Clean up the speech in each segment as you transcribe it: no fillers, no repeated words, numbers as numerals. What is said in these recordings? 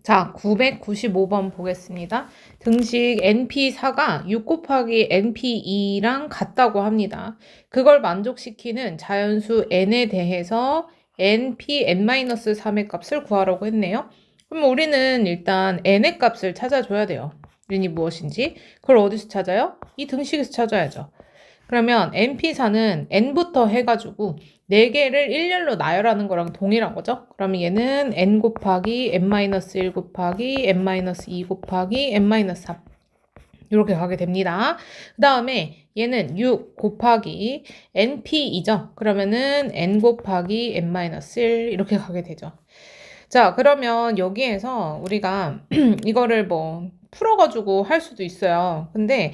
자, 995번 보겠습니다. 등식 NP4가 6 곱하기 NP2랑 같다고 합니다. 그걸 만족시키는 자연수 n에 대해서 npn-3의 값을 구하라고 했네요. 그럼 우리는 일단 n의 값을 찾아줘야 돼요. n이 무엇인지. 그걸 어디서 찾아요? 이 등식에서 찾아야죠. 그러면 NP4는 n부터 해가지고 4개를 일렬로 나열하는 거랑 동일한 거죠. 그러면 얘는 n 곱하기 n-1 곱하기 n-2 곱하기 n-3 이렇게 가게 됩니다. 그 다음에 얘는 6 곱하기 np2죠. 그러면은 n 곱하기 n-1 이렇게 가게 되죠. 자, 그러면 여기에서 우리가 이거를 뭐 풀어가지고 할 수도 있어요. 근데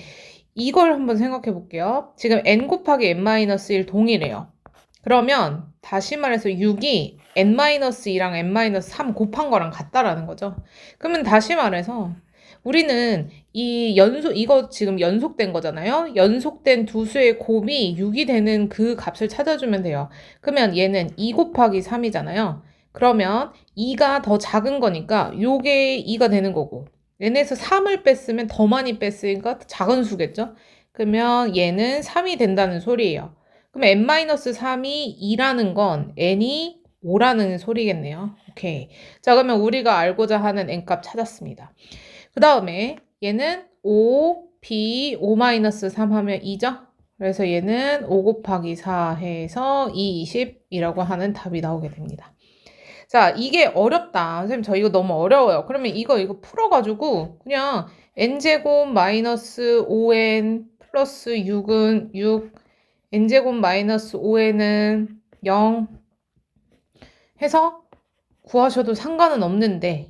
이걸 한번 생각해 볼게요. 지금 n 곱하기 n-1 동일해요. 그러면 다시 말해서 6이 n-2랑 n-3 곱한 거랑 같다라는 거죠. 그러면 다시 말해서 우리는 이거 지금 연속된 거잖아요. 연속된 두 수의 곱이 6이 되는 그 값을 찾아주면 돼요. 그러면 얘는 2 곱하기 3이잖아요. 그러면 2가 더 작은 거니까 요게 2가 되는 거고 n에서 3을 뺐으면 더 많이 뺐으니까 작은 수겠죠? 그러면 얘는 3이 된다는 소리예요. 그럼 n-3이 2라는 건 n이 5라는 소리겠네요. 오케이. 자, 그러면 우리가 알고자 하는 n값 찾았습니다. 그 다음에 얘는 5, b, 5-3 하면 2죠? 그래서 얘는 5 곱하기 4 해서 2, 20이라고 하는 답이 나오게 됩니다. 자, 이게 어렵다. 선생님, 저 이거 너무 어려워요. 그러면 이거 풀어가지고 그냥 n제곱 마이너스 5n 플러스 6은 6, n제곱 마이너스 5n은 0 해서 구하셔도 상관은 없는데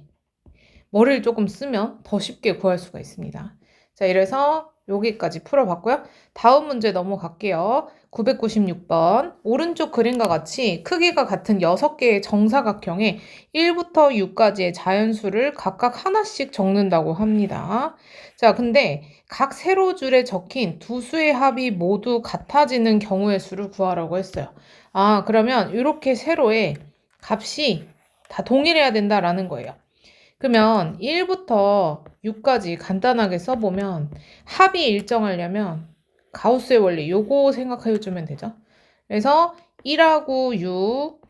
머리를 조금 쓰면 더 쉽게 구할 수가 있습니다. 자, 이래서 여기까지 풀어봤고요. 다음 문제 넘어갈게요. 996번. 오른쪽 그림과 같이 크기가 같은 6개의 정사각형에 1부터 6까지의 자연수를 각각 하나씩 적는다고 합니다. 자, 근데 각 세로줄에 적힌 두 수의 합이 모두 같아지는 경우의 수를 구하라고 했어요. 아, 그러면 이렇게 세로에 값이 다 동일해야 된다라는 거예요. 그러면 1부터 6까지 간단하게 써보면 합이 일정하려면 가우스의 원리 요거 생각해 주면 되죠. 그래서 1하고 6,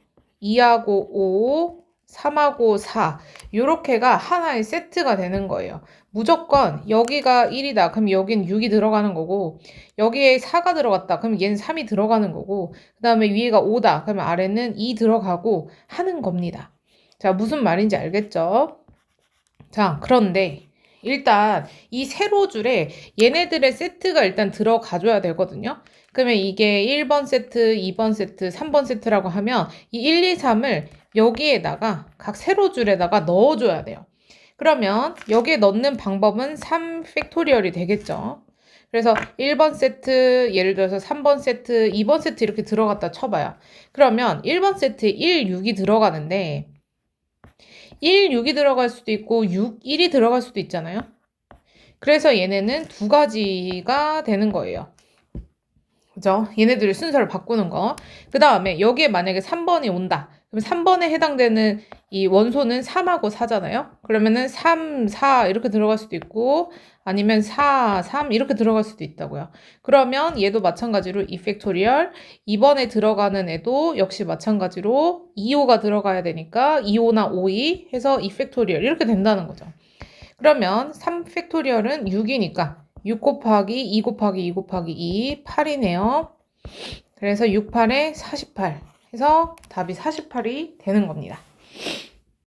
2하고 5, 3하고 4 요렇게가 하나의 세트가 되는 거예요. 무조건 여기가 1이다. 그럼 여긴 6이 들어가는 거고 여기에 4가 들어갔다. 그럼 얘는 3이 들어가는 거고 그 다음에 위에가 5다. 그러면 아래는 2 들어가고 하는 겁니다. 자, 무슨 말인지 알겠죠? 자, 그런데 일단 이 세로줄에 얘네들의 세트가 일단 들어가줘야 되거든요. 그러면 이게 1번 세트, 2번 세트, 3번 세트라고 하면 이 1, 2, 3을 여기에다가 각 세로줄에다가 넣어줘야 돼요. 그러면 여기에 넣는 방법은 3팩토리얼이 되겠죠. 그래서 1번 세트, 예를 들어서 3번 세트, 2번 세트 이렇게 들어갔다 쳐봐요. 그러면 1번 세트에 1, 6이 들어가는데 1, 6이 들어갈 수도 있고 6, 1이 들어갈 수도 있잖아요. 그래서 얘네는 두 가지가 되는 거예요. 그죠? 얘네들의 순서를 바꾸는 거. 그 다음에 여기에 만약에 3번이 온다. 그럼 3번에 해당되는 이 원소는 3하고 4잖아요. 그러면은 3, 4 이렇게 들어갈 수도 있고 아니면 4, 3 이렇게 들어갈 수도 있다고요. 그러면 얘도 마찬가지로 2팩토리얼 2번에 들어가는 애도 역시 마찬가지로 2호가 들어가야 되니까 2호나 5이 해서 2팩토리얼 이렇게 된다는 거죠. 그러면 3팩토리얼은 6이니까 6 곱하기 2 곱하기 2 곱하기 2, 8이네요. 그래서 6, 8에 48 해서 답이 48이 되는 겁니다.